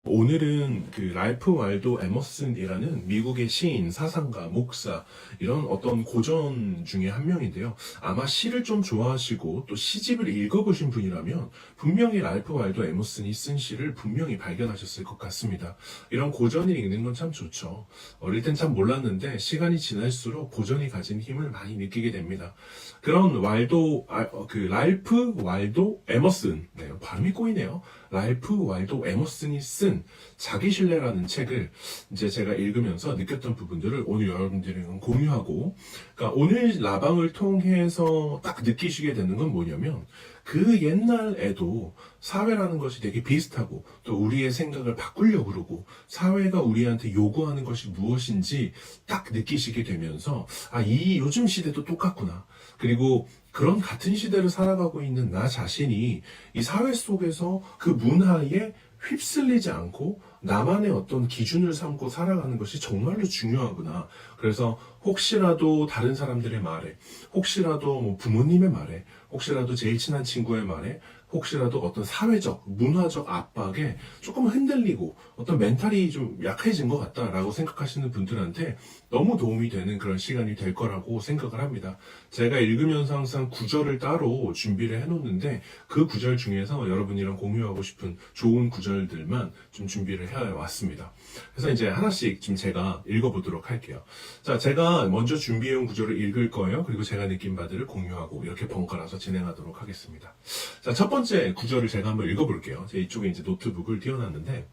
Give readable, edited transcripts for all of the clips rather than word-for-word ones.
오늘은 그 랄프 waldo 에머슨이라는 미국의 시인, 사상가, 목사 이런 어떤 고전 중에 한 명인데요. 아마 시를 좀 좋아하시고 또 시집을 읽어보신 분이라면 분명히 랄프 waldo 에머슨이 쓴 시를 분명히 발견하셨을 것 같습니다. 이런 고전을 읽는 건 참 좋죠. 어릴 땐 참 몰랐는데 시간이 지날수록 고전이 가진 힘을 많이 느끼게 됩니다. 그런 랄프 waldo 에머슨, 네, 발음이 꼬이네요. 랄프 waldo 에머슨이 쓴 자기신뢰라는 책을 이제 제가 읽으면서 느꼈던 부분들을 오늘 여러분들이랑 공유하고, 그러니까 오늘 라방을 통해서 딱 느끼시게 되는 건 뭐냐면, 그 옛날에도 사회라는 것이 되게 비슷하고 또 우리의 생각을 바꾸려고 그러고 사회가 우리한테 요구하는 것이 무엇인지 딱 느끼시게 되면서, 이 요즘 시대도 똑같구나. 그리고 그런 같은 시대를 살아가고 있는 나 자신이 이 사회 속에서 그 문화에 휩쓸리지 않고 나만의 어떤 기준을 삼고 살아가는 것이 정말로 중요하구나. 그래서 혹시라도 다른 사람들의 말에, 혹시라도 뭐 부모님의 말에, 혹시라도 제일 친한 친구의 말에, 혹시라도 어떤 사회적, 문화적 압박에 조금 흔들리고 어떤 멘탈이 좀 약해진 것 같다라고 생각하시는 분들한테 너무 도움이 되는 그런 시간이 될 거라고 생각을 합니다. 제가 읽으면서 항상 구절을 따로 준비를 해놓는데 그 구절 중에서 여러분이랑 공유하고 싶은 좋은 구절들만 좀 준비를 해왔습니다. 그래서 이제 하나씩 지금 제가 읽어보도록 할게요. 자, 제가 먼저 준비해온 구절을 읽을 거예요. 그리고 제가 느낀 바들을 공유하고 이렇게 번갈아서 진행하도록 하겠습니다. 자, 첫 번째 구절을 제가 한번 읽어볼게요. 제 이쪽에 이제 노트북을 띄워놨는데,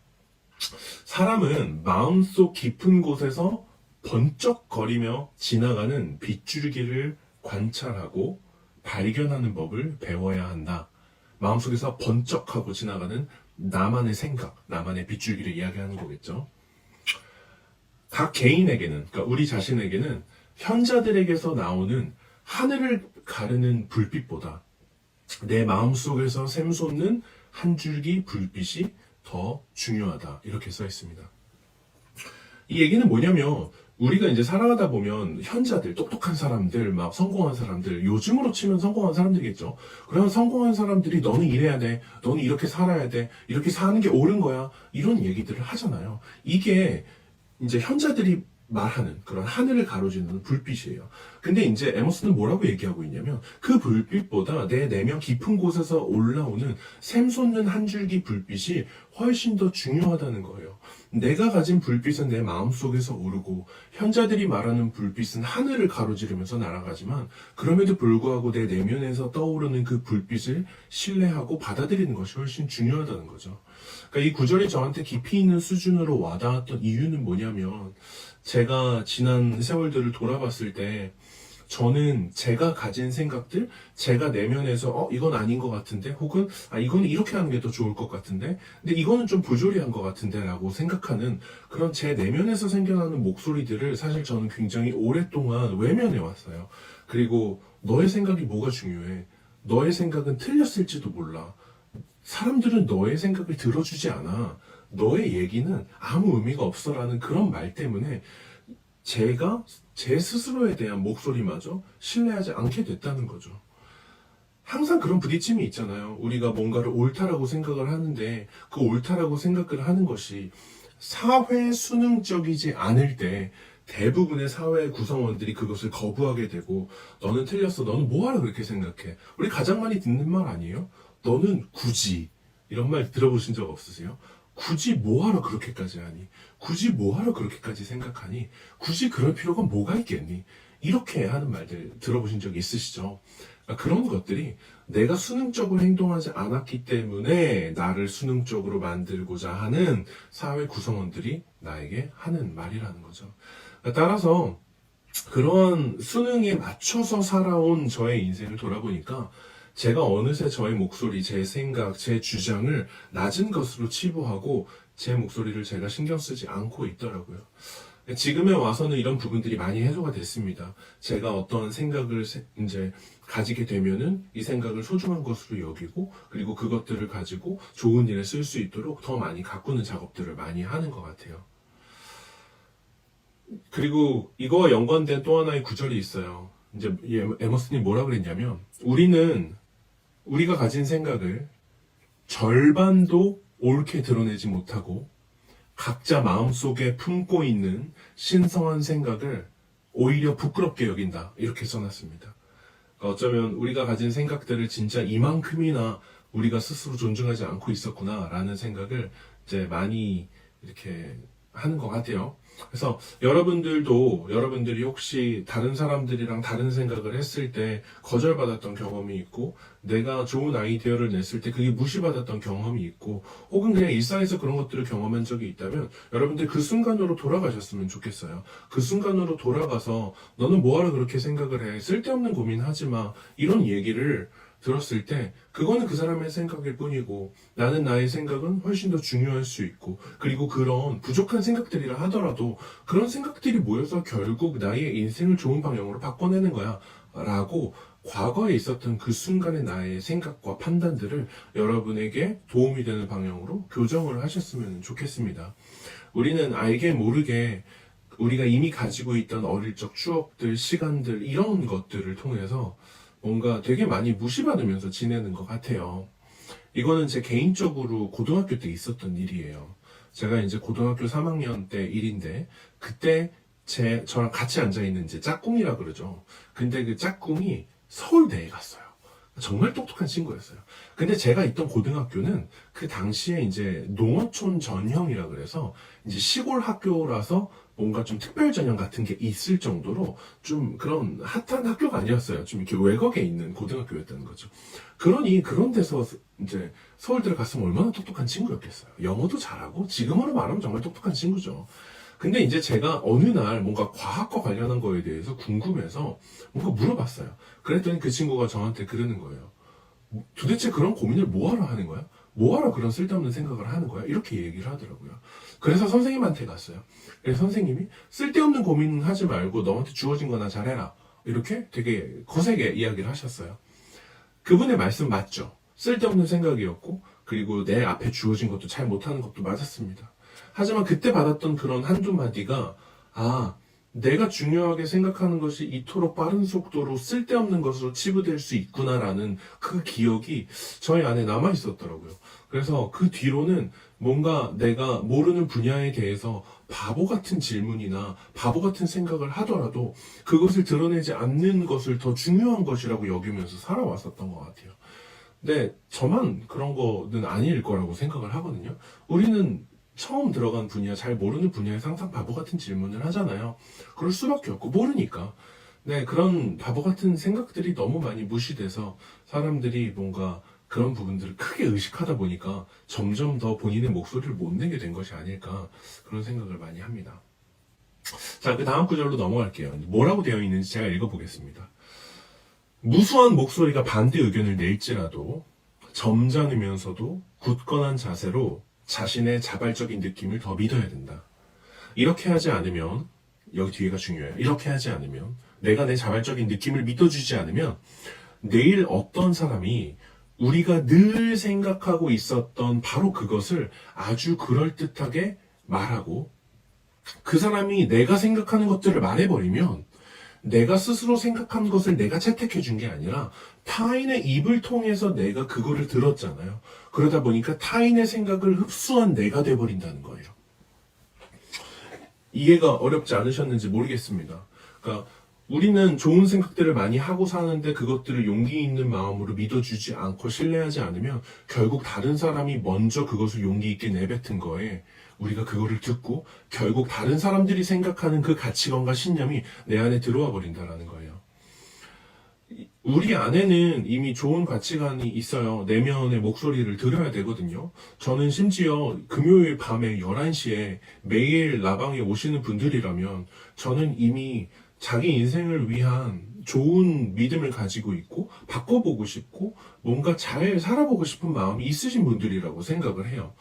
사람은 마음속 깊은 곳에서 번쩍거리며 지나가는 빗줄기를 관찰하고 발견하는 법을 배워야 한다. 마음속에서 번쩍하고 지나가는 나만의 생각, 나만의 빗줄기를 이야기하는 거겠죠. 각 개인에게는, 그러니까 우리 자신에게는 현자들에게서 나오는 하늘을 가르는 불빛보다 내 마음속에서 샘솟는 한 줄기 불빛이 더 중요하다. 이렇게 써 있습니다. 이 얘기는 뭐냐면, 우리가 이제 살아가다 보면 현자들, 똑똑한 사람들, 막 성공한 사람들, 요즘으로 치면 성공한 사람들이겠죠. 그런 성공한 사람들이 너는 이래야 돼, 너는 이렇게 살아야 돼, 이렇게 사는 게 옳은 거야, 이런 얘기들을 하잖아요. 이게 이제 현자들이 말하는 그런 하늘을 가로지르는 불빛이에요. 근데 이제 에머슨은 뭐라고 얘기하고 있냐면, 그 불빛보다 내 내면 깊은 곳에서 올라오는 샘솟는 한 줄기 불빛이 훨씬 더 중요하다는 거예요. 내가 가진 불빛은 내 마음속에서 오르고 현자들이 말하는 불빛은 하늘을 가로지르면서 날아가지만, 그럼에도 불구하고 내 내면에서 떠오르는 그 불빛을 신뢰하고 받아들이는 것이 훨씬 중요하다는 거죠. 그러니까 이 구절이 저한테 깊이 있는 수준으로 와닿았던 이유는 뭐냐면, 제가 지난 세월들을 돌아봤을 때 저는 제가 가진 생각들, 제가 내면에서 이건 아닌 것 같은데, 혹은 이거는 이렇게 하는 게 더 좋을 것 같은데, 근데 이거는 좀 부조리한 것 같은데 라고 생각하는 그런 제 내면에서 생겨나는 목소리들을 사실 저는 굉장히 오랫동안 외면해 왔어요. 그리고 너의 생각이 뭐가 중요해? 너의 생각은 틀렸을지도 몰라. 사람들은 너의 생각을 들어주지 않아. 너의 얘기는 아무 의미가 없어라는 그런 말 때문에 제가 제 스스로에 대한 목소리마저 신뢰하지 않게 됐다는 거죠. 항상 그런 부딪힘이 있잖아요. 우리가 뭔가를 옳다라고 생각을 하는데 그 옳다라고 생각을 하는 것이 사회 수능적이지 않을 때 대부분의 사회 구성원들이 그것을 거부하게 되고, 너는 틀렸어, 너는 뭐하러 그렇게 생각해? 우리 가장 많이 듣는 말 아니에요? 너는 굳이, 이런 말 들어보신 적 없으세요? 굳이 뭐하러 그렇게까지 하니? 굳이 뭐하러 그렇게까지 생각하니? 굳이 그럴 필요가 뭐가 있겠니? 이렇게 하는 말들 들어보신 적 있으시죠? 그러니까 그런 것들이 내가 수능적으로 행동하지 않았기 때문에 나를 수능적으로 만들고자 하는 사회 구성원들이 나에게 하는 말이라는 거죠. 그러니까 따라서 그런 수능에 맞춰서 살아온 저의 인생을 돌아보니까 제가 어느새 저의 목소리, 제 생각, 제 주장을 낮은 것으로 치부하고 제 목소리를 제가 신경 쓰지 않고 있더라고요. 지금에 와서는 이런 부분들이 많이 해소가 됐습니다. 제가 어떤 생각을 이제 가지게 되면은 이 생각을 소중한 것으로 여기고, 그리고 그것들을 가지고 좋은 일에 쓸 수 있도록 더 많이 가꾸는 작업들을 많이 하는 것 같아요. 그리고 이거와 연관된 또 하나의 구절이 있어요. 이제 에머슨이 뭐라 그랬냐면, 우리가 가진 생각을 절반도 옳게 드러내지 못하고 각자 마음속에 품고 있는 신성한 생각을 오히려 부끄럽게 여긴다. 이렇게 써놨습니다. 그러니까 어쩌면 우리가 가진 생각들을 진짜 이만큼이나 우리가 스스로 존중하지 않고 있었구나라는 생각을 이제 많이 이렇게 하는 것 같아요. 그래서 여러분들이 혹시 다른 사람들이랑 다른 생각을 했을 때 거절받았던 경험이 있고, 내가 좋은 아이디어를 냈을 때 그게 무시받았던 경험이 있고, 혹은 그냥 일상에서 그런 것들을 경험한 적이 있다면 여러분들 그 순간으로 돌아가셨으면 좋겠어요. 그 순간으로 돌아가서 너는 뭐하러 그렇게 생각을 해? 쓸데없는 고민하지 마. 이런 얘기를 들었을 때 그거는 그 사람의 생각일 뿐이고, 나는 나의 생각은 훨씬 더 중요할 수 있고, 그리고 그런 부족한 생각들이라 하더라도 그런 생각들이 모여서 결국 나의 인생을 좋은 방향으로 바꿔내는 거야 라고, 과거에 있었던 그 순간의 나의 생각과 판단들을 여러분에게 도움이 되는 방향으로 교정을 하셨으면 좋겠습니다. 우리는 알게 모르게 우리가 이미 가지고 있던 어릴 적 추억들, 시간들, 이런 것들을 통해서 뭔가 되게 많이 무시받으면서 지내는 것 같아요. 이거는 제 개인적으로 고등학교 때 있었던 일이에요. 제가 이제 고등학교 3학년 때 일인데, 그때 저랑 같이 앉아있는 이제 짝꿍이라 그러죠. 근데 그 짝꿍이 서울대에 갔어요. 정말 똑똑한 친구였어요. 근데 제가 있던 고등학교는 그 당시에 이제 농어촌 전형이라 그래서 이제 시골 학교라서 뭔가 좀 특별 전형 같은 게 있을 정도로 좀 그런 핫한 학교가 아니었어요. 좀 이렇게 외곽에 있는 고등학교였다는 거죠. 그러니 그런 데서 이제 서울대를 갔으면 얼마나 똑똑한 친구였겠어요. 영어도 잘하고 지금으로 말하면 정말 똑똑한 친구죠. 근데 이제 제가 어느 날 뭔가 과학과 관련한 거에 대해서 궁금해서 뭔가 물어봤어요. 그랬더니 그 친구가 저한테 그러는 거예요. 도대체 그런 고민을 뭐하러 하는 거야? 뭐하러 그런 쓸데없는 생각을 하는 거야? 이렇게 얘기를 하더라고요. 그래서 선생님한테 갔어요. 그래서 선생님이 쓸데없는 고민은 하지 말고 너한테 주어진 거나 잘해라. 이렇게 되게 거세게 이야기를 하셨어요. 그분의 말씀 맞죠? 쓸데없는 생각이었고, 그리고 내 앞에 주어진 것도 잘 못하는 것도 맞았습니다. 하지만 그때 받았던 그런 한두 마디가, 내가 중요하게 생각하는 것이 이토록 빠른 속도로 쓸데없는 것으로 치부될 수 있구나라는 그 기억이 저희 안에 남아 있었더라고요. 그래서 그 뒤로는 뭔가 내가 모르는 분야에 대해서 바보 같은 질문이나 바보 같은 생각을 하더라도 그것을 드러내지 않는 것을 더 중요한 것이라고 여기면서 살아왔었던 것 같아요. 근데 저만 그런 거는 아닐 거라고 생각을 하거든요. 우리는 처음 들어간 분야, 잘 모르는 분야에서 항상 바보 같은 질문을 하잖아요. 그럴 수밖에 없고, 모르니까. 네, 그런 바보 같은 생각들이 너무 많이 무시돼서 사람들이 뭔가 그런 부분들을 크게 의식하다 보니까 점점 더 본인의 목소리를 못 내게 된 것이 아닐까, 그런 생각을 많이 합니다. 자, 그 다음 구절로 넘어갈게요. 뭐라고 되어 있는지 제가 읽어보겠습니다. 무수한 목소리가 반대 의견을 낼지라도 점잖으면서도 굳건한 자세로 자신의 자발적인 느낌을 더 믿어야 된다. 이렇게 하지 않으면, 여기 뒤에가 중요해요. 이렇게 하지 않으면, 내가 내 자발적인 느낌을 믿어주지 않으면 내일 어떤 사람이 우리가 늘 생각하고 있었던 바로 그것을 아주 그럴듯하게 말하고, 그 사람이 내가 생각하는 것들을 말해버리면 내가 스스로 생각한 것을 내가 채택해 준 게 아니라 타인의 입을 통해서 내가 그거를 들었잖아요. 그러다 보니까 타인의 생각을 흡수한 내가 돼버린다는 거예요. 이해가 어렵지 않으셨는지 모르겠습니다. 그러니까 우리는 좋은 생각들을 많이 하고 사는데 그것들을 용기 있는 마음으로 믿어주지 않고 신뢰하지 않으면 결국 다른 사람이 먼저 그것을 용기 있게 내뱉은 거에 우리가 그거를 듣고 결국 다른 사람들이 생각하는 그 가치관과 신념이 내 안에 들어와 버린다라는 거예요. 우리 안에는 이미 좋은 가치관이 있어요. 내면의 목소리를 들어야 되거든요. 저는 심지어 금요일 밤에 11시에 매일 라방에 오시는 분들이라면 저는 이미 자기 인생을 위한 좋은 믿음을 가지고 있고 바꿔보고 싶고 뭔가 잘 살아보고 싶은 마음이 있으신 분들이라고 생각을 해요.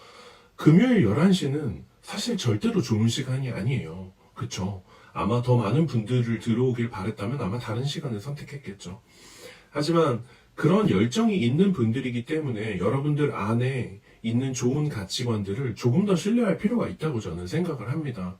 금요일 11시는 사실 절대로 좋은 시간이 아니에요. 그쵸? 아마 더 많은 분들을 들어오길 바랬다면 아마 다른 시간을 선택했겠죠. 하지만 그런 열정이 있는 분들이기 때문에 여러분들 안에 있는 좋은 가치관들을 조금 더 신뢰할 필요가 있다고 저는 생각을 합니다.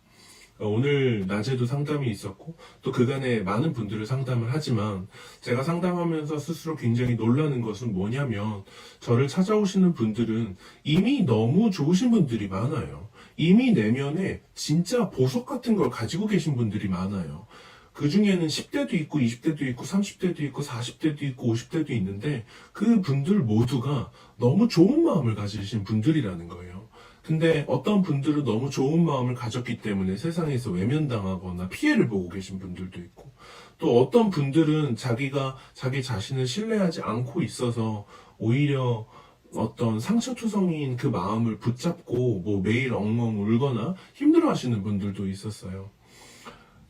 오늘 낮에도 상담이 있었고 또 그간에 많은 분들을 상담을 하지만 제가 상담하면서 스스로 굉장히 놀라는 것은 뭐냐면 저를 찾아오시는 분들은 이미 너무 좋으신 분들이 많아요. 이미 내면에 진짜 보석 같은 걸 가지고 계신 분들이 많아요. 그 중에는 10대도 있고 20대도 있고 30대도 있고 40대도 있고 50대도 있는데 그 분들 모두가 너무 좋은 마음을 가지신 분들이라는 거예요. 근데 어떤 분들은 너무 좋은 마음을 가졌기 때문에 세상에서 외면당하거나 피해를 보고 계신 분들도 있고, 또 어떤 분들은 자기가 자기 자신을 신뢰하지 않고 있어서 오히려 어떤 상처투성이인 그 마음을 붙잡고 뭐 매일 엉엉 울거나 힘들어 하시는 분들도 있었어요.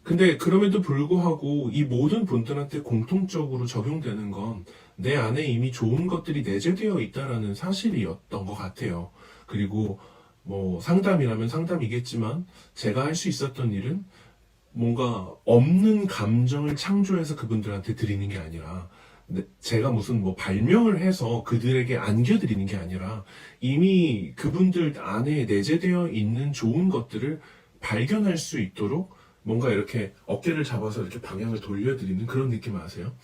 근데 그럼에도 불구하고 이 모든 분들한테 공통적으로 적용되는 건 내 안에 이미 좋은 것들이 내재되어 있다라는 사실이었던 것 같아요. 그리고 뭐 상담이라면 상담이겠지만 제가 할 수 있었던 일은 뭔가 없는 감정을 창조해서 그분들한테 드리는 게 아니라, 제가 무슨 뭐 발명을 해서 그들에게 안겨드리는 게 아니라 이미 그분들 안에 내재되어 있는 좋은 것들을 발견할 수 있도록 뭔가 이렇게 어깨를 잡아서 이렇게 방향을 돌려드리는 그런 느낌 아세요?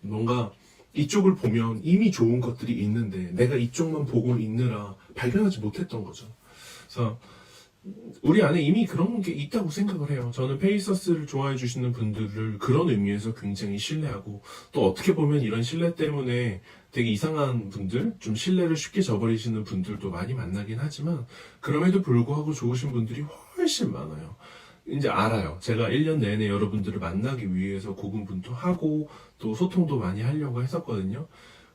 뭔가 이쪽을 보면 이미 좋은 것들이 있는데 내가 이쪽만 보고 있느라 발견하지 못했던 거죠. 그래서 우리 안에 이미 그런 게 있다고 생각을 해요. 저는 페이서스를 좋아해 주시는 분들을 그런 의미에서 굉장히 신뢰하고, 또 어떻게 보면 이런 신뢰 때문에 되게 이상한 분들, 좀 신뢰를 쉽게 저버리시는 분들도 많이 만나긴 하지만 그럼에도 불구하고 좋으신 분들이 훨씬 많아요. 이제 알아요. 제가 1년 내내 여러분들을 만나기 위해서 고군분투하고 또 소통도 많이 하려고 했었거든요.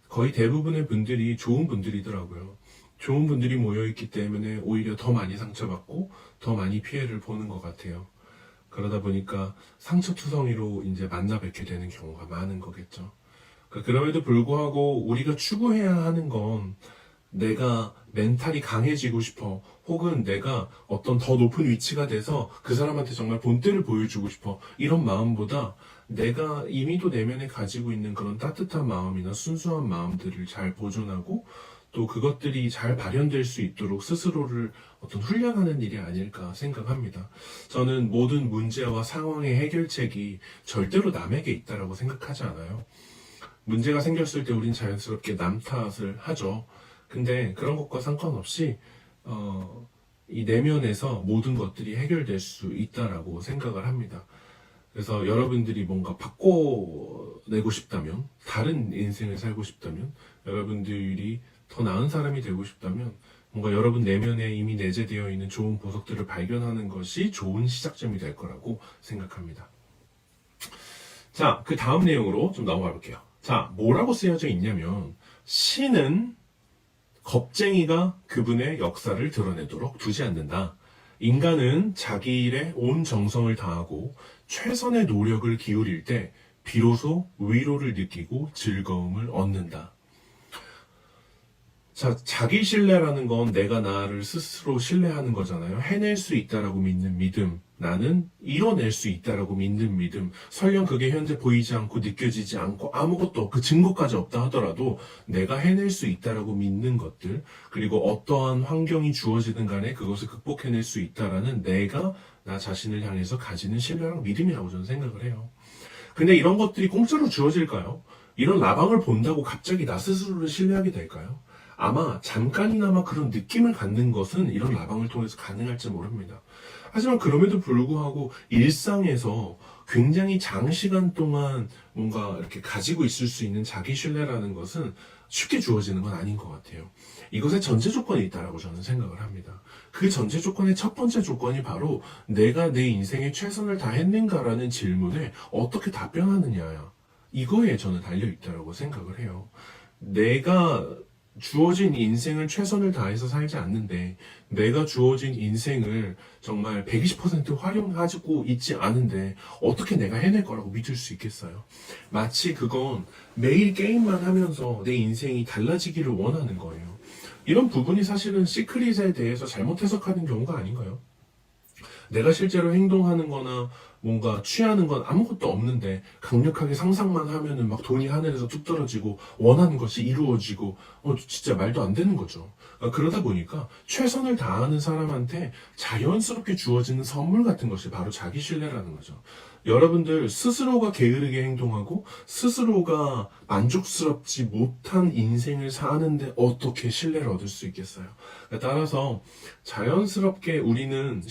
거의 대부분의 분들이 좋은 분들이더라고요. 좋은 분들이 모여있기 때문에 오히려 더 많이 상처받고 더 많이 피해를 보는 것 같아요. 그러다 보니까 상처투성이로 이제 만나 뵙게 되는 경우가 많은 거겠죠. 그럼에도 불구하고 우리가 추구해야 하는 건 내가 멘탈이 강해지고 싶어, 혹은 내가 어떤 더 높은 위치가 돼서 그 사람한테 정말 본때를 보여주고 싶어, 이런 마음보다 내가 이미도 내면에 가지고 있는 그런 따뜻한 마음이나 순수한 마음들을 잘 보존하고 또 그것들이 잘 발현될 수 있도록 스스로를 어떤 훈련하는 일이 아닐까 생각합니다. 저는 모든 문제와 상황의 해결책이 절대로 남에게 있다라고 생각하지 않아요. 문제가 생겼을 때 우린 자연스럽게 남 탓을 하죠. 근데 그런 것과 상관없이 이 내면에서 모든 것들이 해결될 수 있다라고 생각을 합니다. 그래서 여러분들이 뭔가 바꿔내고 싶다면, 다른 인생을 살고 싶다면, 여러분들이 더 나은 사람이 되고 싶다면 뭔가 여러분 내면에 이미 내재되어 있는 좋은 보석들을 발견하는 것이 좋은 시작점이 될 거라고 생각합니다. 자, 그 다음 내용으로 좀 넘어가 볼게요. 자, 뭐라고 쓰여져 있냐면, 신은 겁쟁이가 그분의 역사를 드러내도록 두지 않는다. 인간은 자기 일에 온 정성을 다하고 최선의 노력을 기울일 때 비로소 위로를 느끼고 즐거움을 얻는다. 자, 자기 신뢰라는 건 내가 나를 스스로 신뢰하는 거잖아요. 해낼 수 있다라고 믿는 믿음, 나는 이뤄낼 수 있다라고 믿는 믿음, 설령 그게 현재 보이지 않고 느껴지지 않고 아무것도 그 증거까지 없다 하더라도 내가 해낼 수 있다라고 믿는 것들, 그리고 어떠한 환경이 주어지든 간에 그것을 극복해낼 수 있다라는 내가 나 자신을 향해서 가지는 신뢰랑 믿음이라고 저는 생각을 해요. 근데 이런 것들이 공짜로 주어질까요? 이런 라방을 본다고 갑자기 나 스스로를 신뢰하게 될까요? 아마 잠깐이나마 그런 느낌을 갖는 것은 이런 라방을 통해서 가능할지 모릅니다. 하지만 그럼에도 불구하고 일상에서 굉장히 장시간 동안 뭔가 이렇게 가지고 있을 수 있는 자기 신뢰라는 것은 쉽게 주어지는 건 아닌 것 같아요. 이것에 전제 조건이 있다라고 저는 생각을 합니다. 그 전제 조건의 첫 번째 조건이 바로 내가 내 인생에 최선을 다했는가라는 질문에 어떻게 답변하느냐, 이거에 저는 달려있다라고 생각을 해요. 내가 주어진 인생을 최선을 다해서 살지 않는데, 내가 주어진 인생을 정말 120% 활용하고 있지 않은데 어떻게 내가 해낼 거라고 믿을 수 있겠어요? 마치 그건 매일 게임만 하면서 내 인생이 달라지기를 원하는 거예요. 이런 부분이 사실은 시크릿에 대해서 잘못 해석하는 경우가 아닌가요? 내가 실제로 행동하는 거나 뭔가 취하는 건 아무것도 없는데 강력하게 상상만 하면은 막 돈이 하늘에서 뚝 떨어지고 원하는 것이 이루어지고 진짜 말도 안 되는 거죠. 그러다 보니까 최선을 다하는 사람한테 자연스럽게 주어지는 선물 같은 것이 바로 자기 신뢰라는 거죠. 여러분들 스스로가 게으르게 행동하고 스스로가 만족스럽지 못한 인생을 사는데 어떻게 신뢰를 얻을 수 있겠어요? 따라서 자연스럽게 우리는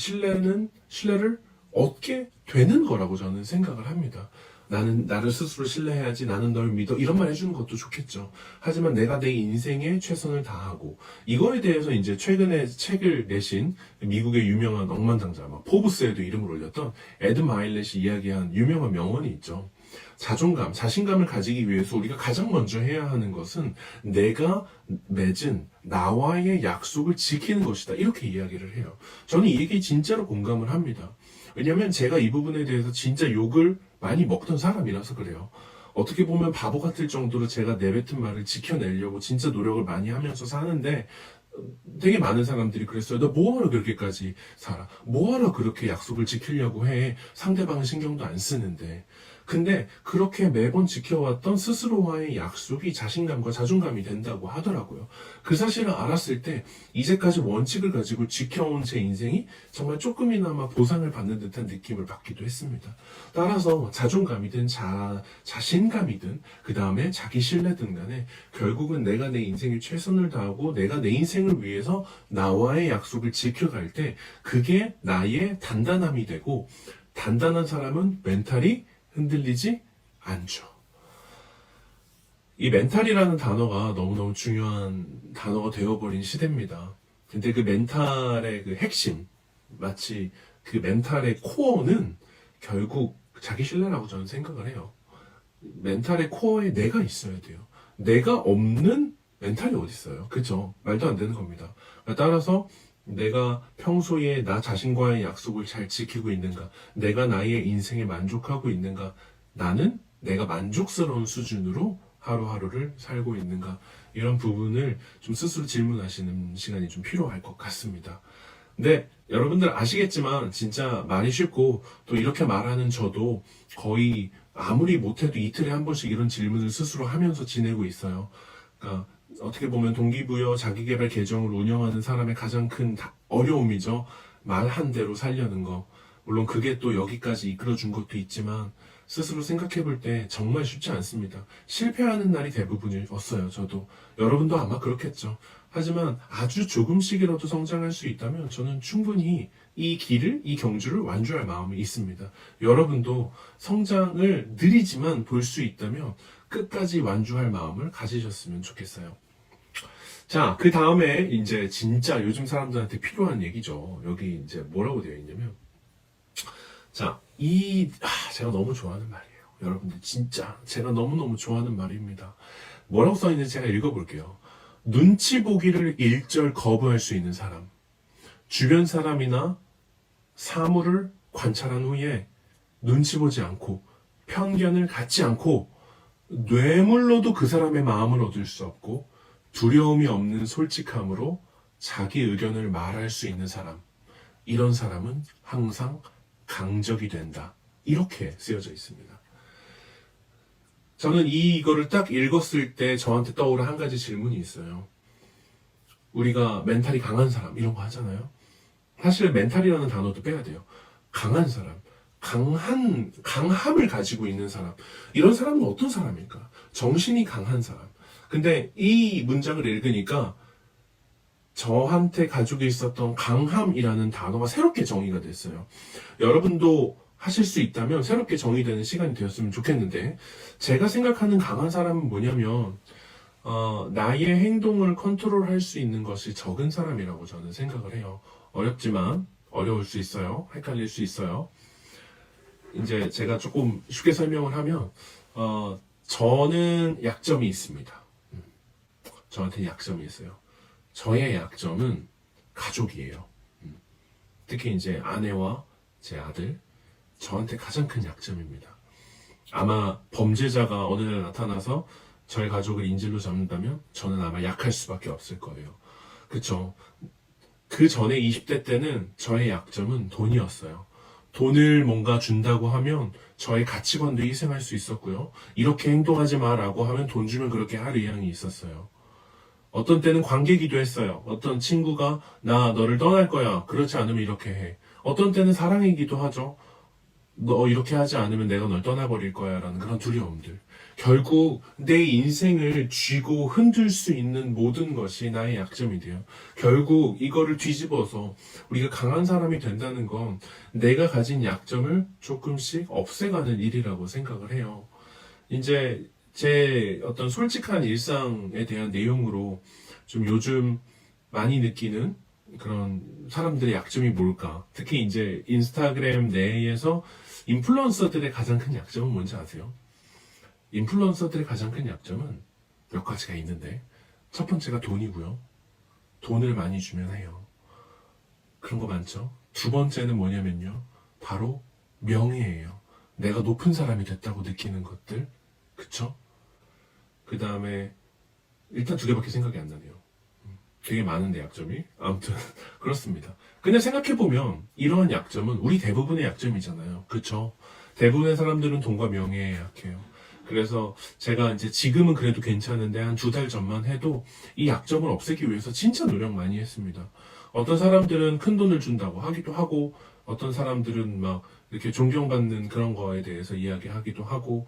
신뢰를 얻게 되는 거라고 저는 생각을 합니다. 나는 나를 스스로 신뢰해야지, 나는 널 믿어, 이런 말 해주는 것도 좋겠죠. 하지만 내가 내 인생에 최선을 다하고, 이거에 대해서 이제 최근에 책을 내신 미국의 유명한 억만장자, 포브스에도 이름을 올렸던 에드 마일렛이 이야기한 유명한 명언이 있죠. 자신감을 가지기 위해서 우리가 가장 먼저 해야 하는 것은 내가 맺은 나와의 약속을 지키는 것이다. 이렇게 이야기를 해요. 저는 이 얘기 진짜로 공감을 합니다. 왜냐면 제가 이 부분에 대해서 진짜 욕을 많이 먹던 사람이라서 그래요. 어떻게 보면 바보 같을 정도로 제가 내뱉은 말을 지켜내려고 진짜 노력을 많이 하면서 사는데 되게 많은 사람들이 그랬어요. 너 뭐하러 그렇게까지 살아? 뭐하러 그렇게 약속을 지키려고 해? 상대방은 신경도 안 쓰는데. 근데 그렇게 매번 지켜왔던 스스로와의 약속이 자신감과 자존감이 된다고 하더라고요. 그 사실을 알았을 때 이제까지 원칙을 가지고 지켜온 제 인생이 정말 조금이나마 보상을 받는 듯한 느낌을 받기도 했습니다. 따라서 자존감이든 자신감이든 그 다음에 자기 신뢰든 간에 결국은 내가 내 인생에 최선을 다하고 내가 내 인생을 위해서 나와의 약속을 지켜갈 때 그게 나의 단단함이 되고, 단단한 사람은 멘탈이 흔들리지 않죠. 이 멘탈이라는 단어가 너무너무 중요한 단어가 되어버린 시대입니다. 근데 그 멘탈의 그 핵심, 마치 그 멘탈의 코어는 결국 자기 신뢰라고 저는 생각을 해요. 멘탈의 코어에 내가 있어야 돼요. 내가 없는 멘탈이 어디 있어요? 그죠? 말도 안 되는 겁니다. 따라서 내가 평소에 나 자신과의 약속을 잘 지키고 있는가? 내가 나의 인생에 만족하고 있는가? 나는 내가 만족스러운 수준으로 하루하루를 살고 있는가? 이런 부분을 좀 스스로 질문하시는 시간이 좀 필요할 것 같습니다. 근데 여러분들 아시겠지만 진짜 말이 쉽고 또 이렇게 말하는 저도 거의 아무리 못해도 이틀에 한 번씩 이런 질문을 스스로 하면서 지내고 있어요. 그러니까 어떻게 보면 동기부여 자기계발 계정을 운영하는 사람의 가장 큰 어려움이죠. 말 한 대로 살려는 거. 물론 그게 또 여기까지 이끌어준 것도 있지만 스스로 생각해 볼 때 정말 쉽지 않습니다. 실패하는 날이 대부분이었어요. 저도. 여러분도 아마 그렇겠죠. 하지만 아주 조금씩이라도 성장할 수 있다면 저는 충분히 이 경주를 완주할 마음이 있습니다. 여러분도 성장을 느리지만 볼 수 있다면 끝까지 완주할 마음을 가지셨으면 좋겠어요. 자, 그 다음에 이제 진짜 요즘 사람들한테 필요한 얘기죠. 여기 이제 뭐라고 되어 있냐면, 자, 제가 너무 좋아하는 말이에요. 여러분들 진짜 제가 너무너무 좋아하는 말입니다. 뭐라고 써있는지 제가 읽어볼게요. 눈치 보기를 일절 거부할 수 있는 사람, 주변 사람이나 사물을 관찰한 후에 눈치 보지 않고 편견을 갖지 않고 뇌물로도 그 사람의 마음을 얻을 수 없고 두려움이 없는 솔직함으로 자기 의견을 말할 수 있는 사람, 이런 사람은 항상 강적이 된다. 이렇게 쓰여져 있습니다. 저는 이거를 딱 읽었을 때 저한테 떠오른 한 가지 질문이 있어요. 우리가 멘탈이 강한 사람 이런 거 하잖아요. 사실 멘탈이라는 단어도 빼야 돼요. 강한 사람, 강함을 가지고 있는 사람, 이런 사람은 어떤 사람일까? 정신이 강한 사람. 근데 이 문장을 읽으니까 저한테 가지고 있었던 강함이라는 단어가 새롭게 정의가 됐어요. 여러분도 하실 수 있다면 새롭게 정의되는 시간이 되었으면 좋겠는데, 제가 생각하는 강한 사람은 뭐냐면 나의 행동을 컨트롤할 수 있는 것이 적은 사람이라고 저는 생각을 해요. 어렵지만 어려울 수 있어요. 헷갈릴 수 있어요. 이제 제가 조금 쉽게 설명을 하면 저는 약점이 있습니다. 저한테 약점이 있어요. 저의 약점은 가족이에요. 특히 이제 아내와 제 아들, 저한테 가장 큰 약점입니다. 아마 범죄자가 어느 날 나타나서 저희 가족을 인질로 잡는다면 저는 아마 약할 수밖에 없을 거예요. 그쵸? 그 전에 20대 때는 저의 약점은 돈이었어요. 돈을 뭔가 준다고 하면 저의 가치관도 희생할 수 있었고요. 이렇게 행동하지 마라고 하면 돈 주면 그렇게 할 의향이 있었어요. 어떤 때는 관계기도 했어요. 어떤 친구가 나 너를 떠날 거야. 그렇지 않으면 이렇게 해. 어떤 때는 사랑이기도 하죠. 너 이렇게 하지 않으면 내가 널 떠나버릴 거야 라는 그런 두려움들. 결국 내 인생을 쥐고 흔들 수 있는 모든 것이 나의 약점이 돼요. 결국 이거를 뒤집어서 우리가 강한 사람이 된다는 건 내가 가진 약점을 조금씩 없애가는 일이라고 생각을 해요. 이제 제 어떤 솔직한 일상에 대한 내용으로 좀 요즘 많이 느끼는 그런 사람들의 약점이 뭘까? 특히 이제 인스타그램 내에서 인플루언서들의 가장 큰 약점은 뭔지 아세요? 인플루언서들의 가장 큰 약점은 몇 가지가 있는데, 첫 번째가 돈이고요. 돈을 많이 주면 해요. 그런 거 많죠? 두 번째는 뭐냐면요. 바로 명예예요. 내가 높은 사람이 됐다고 느끼는 것들. 그쵸? 그 다음에 일단 두 개밖에 생각이 안 나네요. 되게 많은데 약점이. 아무튼 그렇습니다. 근데 생각해보면 이러한 약점은 우리 대부분의 약점이잖아요. 그쵸? 대부분의 사람들은 돈과 명예에 약해요. 그래서 제가 이제 지금은 그래도 괜찮은데 한 두 달 전만 해도 이 약점을 없애기 위해서 진짜 노력 많이 했습니다. 어떤 사람들은 큰 돈을 준다고 하기도 하고, 어떤 사람들은 막 이렇게 존경받는 그런 거에 대해서 이야기하기도 하고,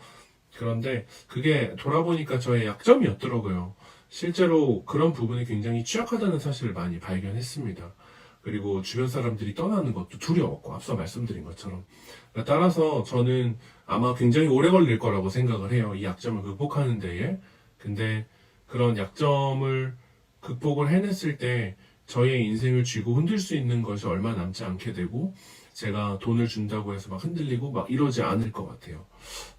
그런데 그게 돌아보니까 저의 약점이었더라고요. 실제로 그런 부분에 굉장히 취약하다는 사실을 많이 발견했습니다. 그리고 주변 사람들이 떠나는 것도 두려웠고, 앞서 말씀드린 것처럼. 따라서 저는 아마 굉장히 오래 걸릴 거라고 생각을 해요. 이 약점을 극복하는 데에. 근데 그런 약점을 극복을 해냈을 때 저의 인생을 쥐고 흔들 수 있는 것이 얼마 남지 않게 되고, 제가 돈을 준다고 해서 막 흔들리고 막 이러지 않을 것 같아요.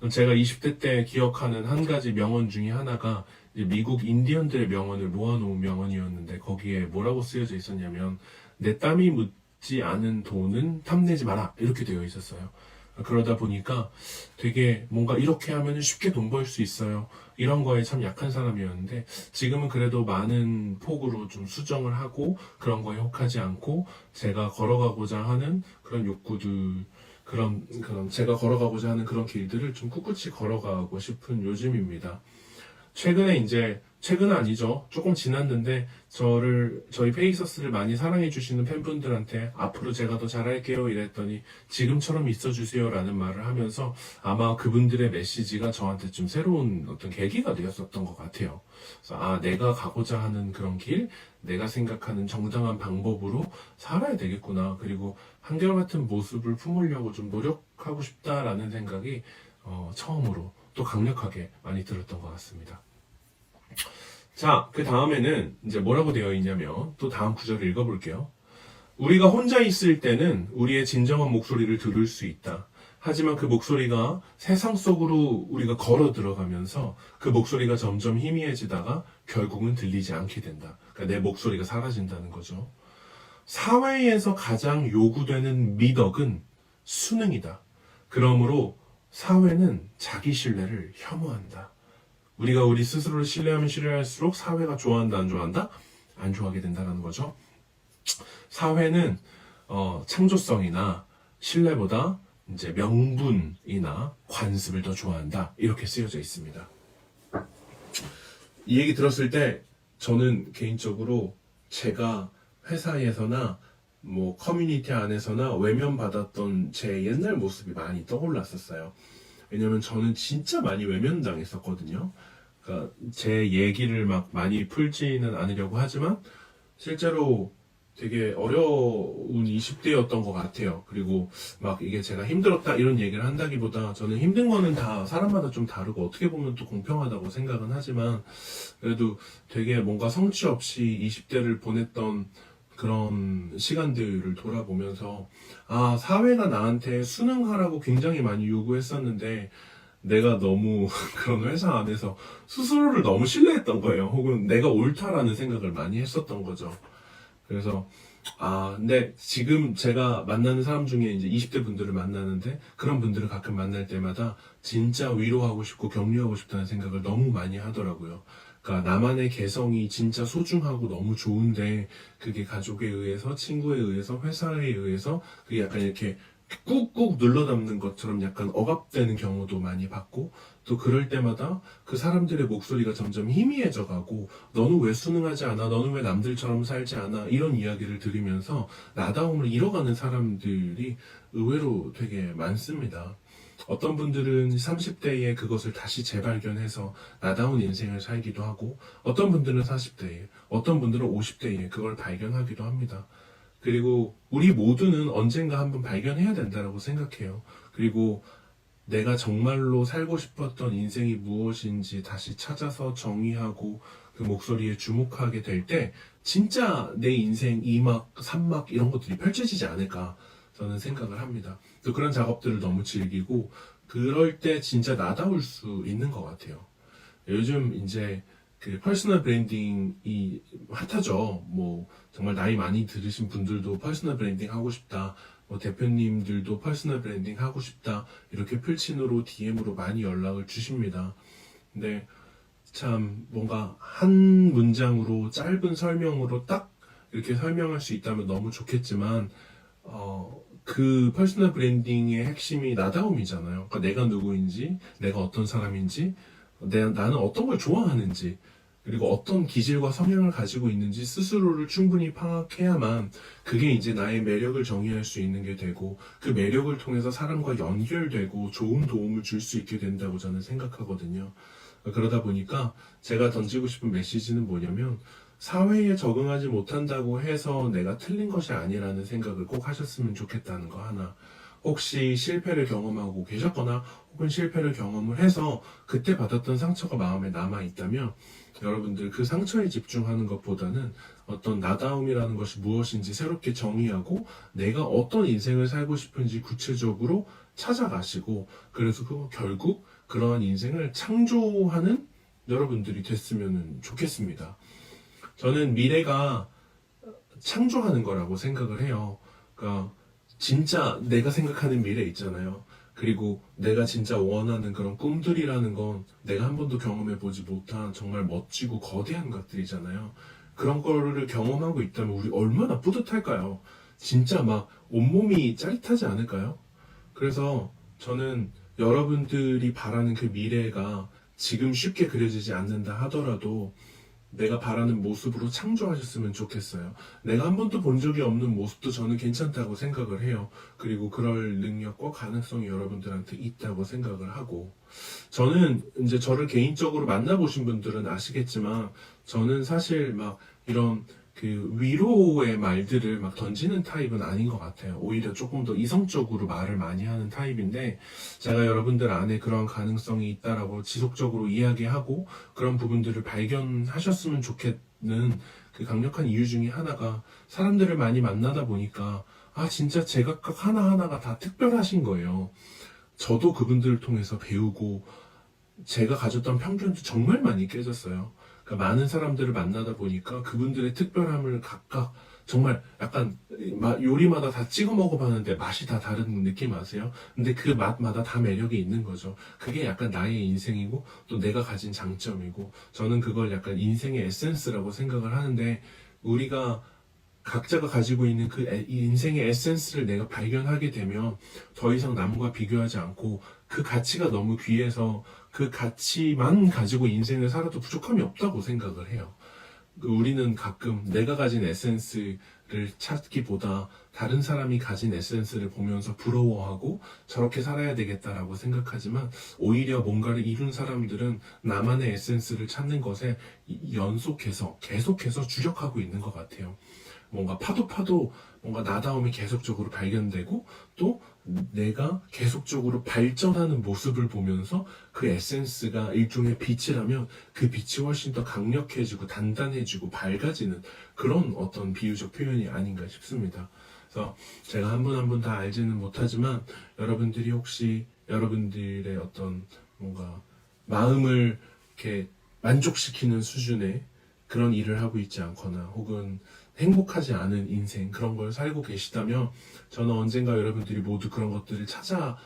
제가 20대 때 기억하는 한 가지 명언 중에 하나가 이제 미국 인디언들의 명언을 모아놓은 명언이었는데, 거기에 뭐라고 쓰여져 있었냐면, 내 땀이 묻지 않은 돈은 탐내지 마라, 이렇게 되어 있었어요. 그러다 보니까 되게 뭔가 이렇게 하면 쉽게 돈 벌 수 있어요, 이런 거에 참 약한 사람이었는데, 지금은 그래도 많은 폭으로 좀 수정을 하고 그런 거에 혹하지 않고 제가 걸어가고자 하는 그런 욕구들, 그런 제가 걸어가고자 하는 그런 길들을 좀 꿋꿋이 걸어가고 싶은 요즘입니다. 최근에 이제, 최근은 아니죠. 조금 지났는데, 저희 페이서스를 많이 사랑해주시는 팬분들한테 앞으로 제가 더 잘할게요 이랬더니, 지금처럼 있어주세요 라는 말을 하면서 아마 그분들의 메시지가 저한테 좀 새로운 어떤 계기가 되었었던 것 같아요. 그래서 내가 가고자 하는 그런 길, 내가 생각하는 정당한 방법으로 살아야 되겠구나. 그리고 한결같은 모습을 품으려고 좀 노력하고 싶다라는 생각이 처음으로 또 강력하게 많이 들었던 것 같습니다. 자, 그 다음에는 이제 뭐라고 되어 있냐면, 또 다음 구절을 읽어볼게요. 우리가 혼자 있을 때는 우리의 진정한 목소리를 들을 수 있다. 하지만 그 목소리가 세상 속으로 우리가 걸어 들어가면서 그 목소리가 점점 희미해지다가 결국은 들리지 않게 된다. 그러니까 내 목소리가 사라진다는 거죠. 사회에서 가장 요구되는 미덕은 수능이다. 그러므로 사회는 자기 신뢰를 혐오한다. 우리가 우리 스스로를 신뢰하면 신뢰할수록 사회가 좋아한다, 안 좋아한다? 안 좋아하게 된다는 거죠. 사회는 창조성이나 신뢰보다 이제 명분이나 관습을 더 좋아한다, 이렇게 쓰여져 있습니다. 이 얘기 들었을 때 저는 개인적으로 제가 회사에서나 뭐 커뮤니티 안에서나 외면받았던 제 옛날 모습이 많이 떠올랐었어요. 왜냐면 저는 진짜 많이 외면당했었거든요. 그러니까 제 얘기를 막 많이 풀지는 않으려고 하지만 실제로 되게 어려운 20대였던 것 같아요. 그리고 막 이게 제가 힘들었다 이런 얘기를 한다기보다, 저는 힘든 거는 다 사람마다 좀 다르고 어떻게 보면 또 공평하다고 생각은 하지만, 그래도 되게 뭔가 성취 없이 20대를 보냈던 그런 시간들을 돌아보면서, 사회가 나한테 수능하라고 굉장히 많이 요구했었는데 내가 너무 그런 회사 안에서 스스로를 너무 신뢰했던 거예요. 혹은 내가 옳다라는 생각을 많이 했었던 거죠. 그래서 근데 지금 제가 만나는 사람 중에 이제 20대 분들을 만나는데, 그런 분들을 가끔 만날 때마다 진짜 위로하고 싶고 격려하고 싶다는 생각을 너무 많이 하더라고요. 그러니까 나만의 개성이 진짜 소중하고 너무 좋은데, 그게 가족에 의해서, 친구에 의해서, 회사에 의해서 그게 약간 이렇게 꾹꾹 눌러 담는 것처럼 약간 억압되는 경우도 많이 봤고, 또 그럴 때마다 그 사람들의 목소리가 점점 희미해져 가고, 너는 왜 순응하지 않아? 너는 왜 남들처럼 살지 않아? 이런 이야기를 들으면서 나다움을 잃어가는 사람들이 의외로 되게 많습니다. 어떤 분들은 30대에 그것을 다시 재발견해서 나다운 인생을 살기도 하고, 어떤 분들은 40대에, 어떤 분들은 50대에 그걸 발견하기도 합니다. 그리고 우리 모두는 언젠가 한번 발견해야 된다고 생각해요. 그리고 내가 정말로 살고 싶었던 인생이 무엇인지 다시 찾아서 정의하고 그 목소리에 주목하게 될 때 진짜 내 인생 2막, 3막 이런 것들이 펼쳐지지 않을까 저는 생각을 합니다. 또 그런 작업들을 너무 즐기고 그럴 때 진짜 나다울 수 있는 것 같아요. 요즘 이제 그 퍼스널 브랜딩이 핫하죠. 뭐 정말 나이 많이 들으신 분들도 퍼스널 브랜딩 하고 싶다. 뭐 대표님들도 퍼스널 브랜딩 하고 싶다. 이렇게 필친으로 DM으로 많이 연락을 주십니다. 근데 참 뭔가 한 문장으로 짧은 설명으로 딱 이렇게 설명할 수 있다면 너무 좋겠지만 그 퍼스널 브랜딩의 핵심이 나다움이잖아요. 그러니까 내가 누구인지, 내가 어떤 사람인지, 나는 어떤 걸 좋아하는지, 그리고 어떤 기질과 성향을 가지고 있는지 스스로를 충분히 파악해야만 그게 이제 나의 매력을 정의할 수 있는 게 되고 그 매력을 통해서 사람과 연결되고 좋은 도움을 줄 수 있게 된다고 저는 생각하거든요. 그러다 보니까 제가 던지고 싶은 메시지는 뭐냐면 사회에 적응하지 못한다고 해서 내가 틀린 것이 아니라는 생각을 꼭 하셨으면 좋겠다는 거 하나. 혹시 실패를 경험하고 계셨거나 혹은 실패를 경험을 해서 그때 받았던 상처가 마음에 남아 있다면 여러분들 그 상처에 집중하는 것보다는 어떤 나다움이라는 것이 무엇인지 새롭게 정의하고 내가 어떤 인생을 살고 싶은지 구체적으로 찾아가시고 그래서 결국 그러한 인생을 창조하는 여러분들이 됐으면 좋겠습니다. 저는 미래가 창조하는 거라고 생각을 해요. 그러니까 진짜 내가 생각하는 미래 있잖아요. 그리고 내가 진짜 원하는 그런 꿈들이라는 건 내가 한 번도 경험해 보지 못한 정말 멋지고 거대한 것들이잖아요. 그런 거를 경험하고 있다면 우리 얼마나 뿌듯할까요? 진짜 막 온몸이 짜릿하지 않을까요? 그래서 저는 여러분들이 바라는 그 미래가 지금 쉽게 그려지지 않는다 하더라도 내가 바라는 모습으로 창조하셨으면 좋겠어요. 내가 한 번도 본 적이 없는 모습도 저는 괜찮다고 생각을 해요. 그리고 그럴 능력과 가능성이 여러분들한테 있다고 생각을 하고 저는 이제 저를 개인적으로 만나보신 분들은 아시겠지만 저는 사실 막 이런 그 위로의 말들을 막 던지는 타입은 아닌 것 같아요. 오히려 조금 더 이성적으로 말을 많이 하는 타입인데 제가 여러분들 안에 그런 가능성이 있다라고 지속적으로 이야기하고 그런 부분들을 발견하셨으면 좋겠는 그 강력한 이유 중에 하나가 사람들을 많이 만나다 보니까 아 진짜 제각각 하나하나가 다 특별하신 거예요. 저도 그분들을 통해서 배우고 제가 가졌던 편견도 정말 많이 깨졌어요. 그러니까 많은 사람들을 만나다 보니까 그분들의 특별함을 각각 정말 약간 요리마다 다 찍어 먹어봤는데 맛이 다 다른 느낌 아세요? 근데 그 맛마다 다 매력이 있는 거죠. 그게 약간 나의 인생이고 또 내가 가진 장점이고 저는 그걸 약간 인생의 에센스라고 생각을 하는데 우리가 각자가 가지고 있는 그 인생의 에센스를 내가 발견하게 되면 더 이상 남과 비교하지 않고 그 가치가 너무 귀해서 그 가치만 가지고 인생을 살아도 부족함이 없다고 생각을 해요. 우리는 가끔 내가 가진 에센스를 찾기보다 다른 사람이 가진 에센스를 보면서 부러워하고 저렇게 살아야 되겠다라고 생각하지만 오히려 뭔가를 이룬 사람들은 나만의 에센스를 찾는 것에 연속해서 계속해서 주력하고 있는 것 같아요. 뭔가 파도 뭔가 나다움이 계속적으로 발견되고 또 내가 계속적으로 발전하는 모습을 보면서 그 에센스가 일종의 빛이라면 그 빛이 훨씬 더 강력해지고 단단해지고 밝아지는 그런 어떤 비유적 표현이 아닌가 싶습니다. 그래서 제가 한 분 한 분 다 알지는 못하지만 여러분들이 혹시 여러분들의 어떤 뭔가 마음을 이렇게 만족시키는 수준의 그런 일을 하고 있지 않거나 혹은 행복하지 않은 인생 그런 걸 살고 계시다면 저는 언젠가 여러분들이 모두 그런 것들을 찾아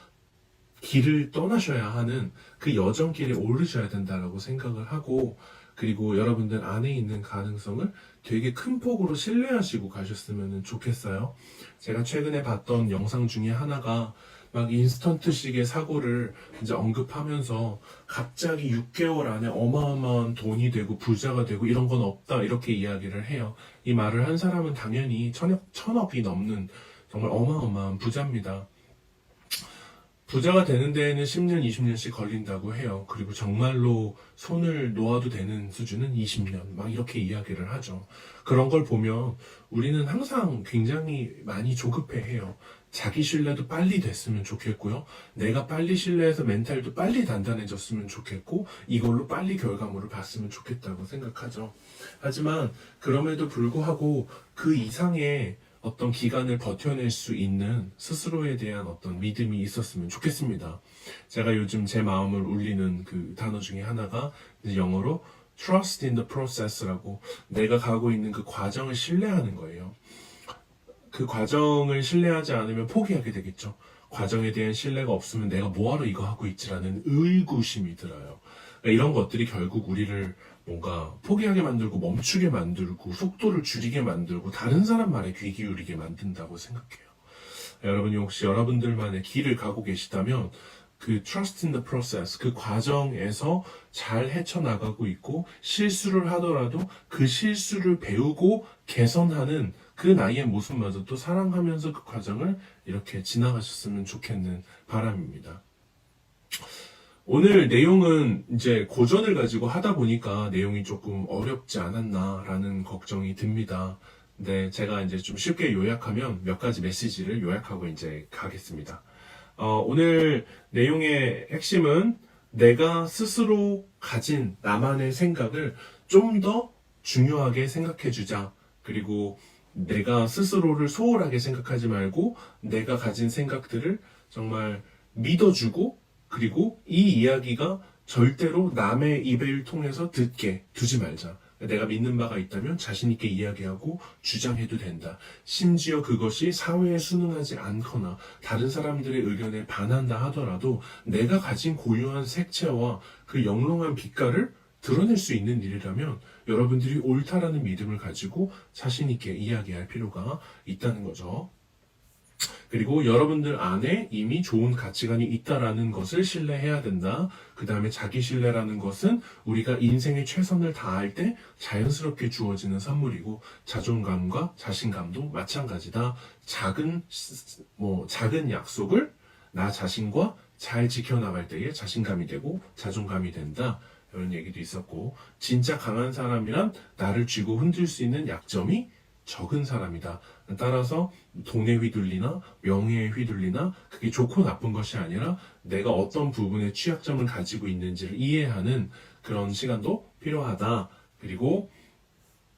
길을 떠나셔야 하는 그 여정길에 오르셔야 된다라고 생각을 하고 그리고 여러분들 안에 있는 가능성을 되게 큰 폭으로 신뢰하시고 가셨으면 좋겠어요. 제가 최근에 봤던 영상 중에 하나가 막 인스턴트식의 사고를 이제 언급하면서 갑자기 6개월 안에 어마어마한 돈이 되고 부자가 되고 이런 건 없다 이렇게 이야기를 해요. 이 말을 한 사람은 당연히 천억이 넘는 정말 어마어마한 부자입니다. 부자가 되는 데에는 10년, 20년씩 걸린다고 해요. 그리고 정말로 손을 놓아도 되는 수준은 20년, 막 이렇게 이야기를 하죠. 그런 걸 보면 우리는 항상 굉장히 많이 조급해 해요. 자기 신뢰도 빨리 됐으면 좋겠고요. 내가 빨리 신뢰해서 멘탈도 빨리 단단해졌으면 좋겠고, 이걸로 빨리 결과물을 봤으면 좋겠다고 생각하죠. 하지만 그럼에도 불구하고 그 이상의 어떤 기간을 버텨낼 수 있는 스스로에 대한 어떤 믿음이 있었으면 좋겠습니다. 제가 요즘 제 마음을 울리는 그 단어 중에 하나가 이제 영어로 trust in the process라고, 내가 가고 있는 그 과정을 신뢰하는 거예요. 그 과정을 신뢰하지 않으면 포기하게 되겠죠. 과정에 대한 신뢰가 없으면 내가 뭐하러 이거 하고 있지라는 의구심이 들어요. 그러니까 이런 것들이 결국 우리를 뭔가 포기하게 만들고 멈추게 만들고 속도를 줄이게 만들고 다른 사람 말에 귀 기울이게 만든다고 생각해요. 여러분이 혹시 여러분들만의 길을 가고 계시다면 그 trust in the process, 그 과정에서 잘 헤쳐나가고 있고 실수를 하더라도 그 실수를 배우고 개선하는 그 나이의 모습마저도 사랑하면서 그 과정을 이렇게 지나가셨으면 좋겠는 바람입니다. 오늘 내용은 이제 고전을 가지고 하다 보니까 내용이 조금 어렵지 않았나라는 걱정이 듭니다. 근데 제가 이제 좀 쉽게 요약하면 몇 가지 메시지를 요약하고 이제 가겠습니다. 오늘 내용의 핵심은 내가 스스로 가진 나만의 생각을 좀 더 중요하게 생각해주자. 그리고 내가 스스로를 소홀하게 생각하지 말고 내가 가진 생각들을 정말 믿어주고, 그리고 이 이야기가 절대로 남의 입을 통해서 듣게 두지 말자. 내가 믿는 바가 있다면 자신 있게 이야기하고 주장해도 된다. 심지어 그것이 사회에 순응하지 않거나 다른 사람들의 의견에 반한다 하더라도 내가 가진 고유한 색채와 그 영롱한 빛깔을 드러낼 수 있는 일이라면 여러분들이 옳다라는 믿음을 가지고 자신 있게 이야기할 필요가 있다는 거죠. 그리고 여러분들 안에 이미 좋은 가치관이 있다라는 것을 신뢰해야 된다. 그 다음에 자기 신뢰라는 것은 우리가 인생의 최선을 다할 때 자연스럽게 주어지는 선물이고, 자존감과 자신감도 마찬가지다. 작은 약속을 나 자신과 잘 지켜나갈 때에 자신감이 되고 자존감이 된다. 이런 얘기도 있었고, 진짜 강한 사람이란 나를 쥐고 흔들 수 있는 약점이 적은 사람이다. 따라서 돈에 휘둘리나 명예에 휘둘리나 그게 좋고 나쁜 것이 아니라 내가 어떤 부분에 취약점을 가지고 있는지를 이해하는 그런 시간도 필요하다. 그리고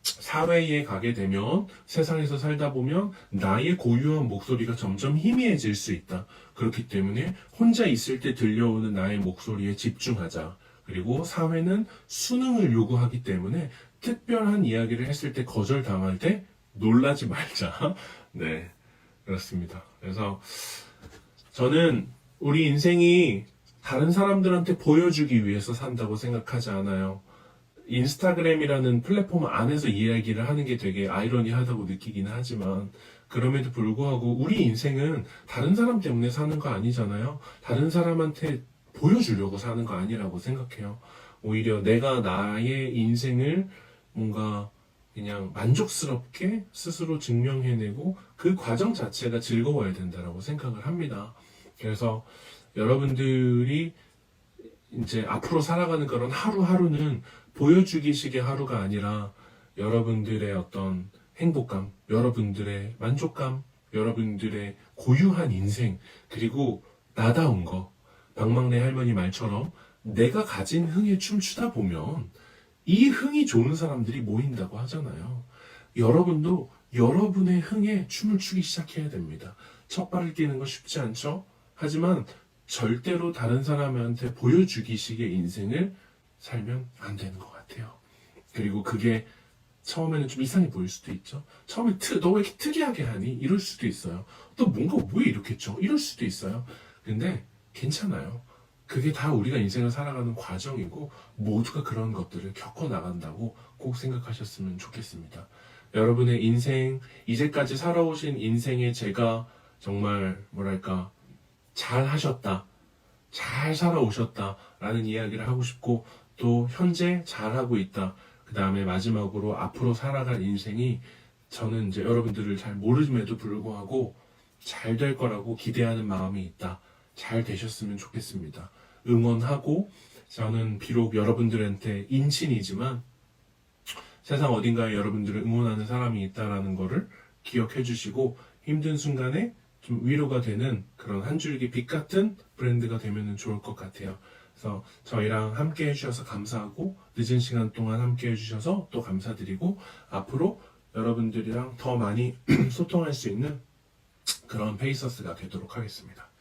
사회에 가게 되면, 세상에서 살다 보면 나의 고유한 목소리가 점점 희미해질 수 있다. 그렇기 때문에 혼자 있을 때 들려오는 나의 목소리에 집중하자. 그리고 사회는 수능을 요구하기 때문에 특별한 이야기를 했을 때 거절당할 때 놀라지 말자. 네, 그렇습니다. 그래서 저는 우리 인생이 다른 사람들한테 보여주기 위해서 산다고 생각하지 않아요. 인스타그램이라는 플랫폼 안에서 이야기를 하는 게 되게 아이러니하다고 느끼긴 하지만, 그럼에도 불구하고 우리 인생은 다른 사람 때문에 사는 거 아니잖아요. 다른 사람한테 보여주려고 사는 거 아니라고 생각해요. 오히려 내가 나의 인생을 뭔가 그냥 만족스럽게 스스로 증명해내고 그 과정 자체가 즐거워야 된다라고 생각을 합니다. 그래서 여러분들이 이제 앞으로 살아가는 그런 하루하루는 보여주기식의 하루가 아니라 여러분들의 어떤 행복감, 여러분들의 만족감, 여러분들의 고유한 인생, 그리고 나다운 거, 박막내 할머니 말처럼 내가 가진 흥에 춤추다 보면 이 흥이 좋은 사람들이 모인다고 하잖아요. 여러분도 여러분의 흥에 춤을 추기 시작해야 됩니다. 첫 발을 뛰는 거 쉽지 않죠? 하지만 절대로 다른 사람한테 보여주기식의 인생을 살면 안 되는 것 같아요. 그리고 그게 처음에는 좀 이상해 보일 수도 있죠. 처음에 너 왜 이렇게 특이하게 하니? 이럴 수도 있어요. 또 뭔가 왜 이렇게 쳐? 이럴 수도 있어요. 근데 괜찮아요. 그게 다 우리가 인생을 살아가는 과정이고 모두가 그런 것들을 겪어 나간다고 꼭 생각하셨으면 좋겠습니다. 여러분의 인생, 이제까지 살아오신 인생에 제가 정말 뭐랄까 잘 하셨다, 잘 살아오셨다 라는 이야기를 하고 싶고 또 현재 잘하고 있다. 그 다음에 마지막으로 앞으로 살아갈 인생이 저는 이제 여러분들을 잘 모름에도 불구하고 잘 될 거라고 기대하는 마음이 있다. 잘 되셨으면 좋겠습니다. 응원하고 저는 비록 여러분들한테 인친이지만 세상 어딘가에 여러분들을 응원하는 사람이 있다라는 거를 기억해 주시고 힘든 순간에 좀 위로가 되는 그런 한 줄기 빛 같은 브랜드가 되면 좋을 것 같아요. 그래서 저희랑 함께 해주셔서 감사하고 늦은 시간 동안 함께 해주셔서 또 감사드리고 앞으로 여러분들이랑 더 많이 소통할 수 있는 그런 페이서스가 되도록 하겠습니다.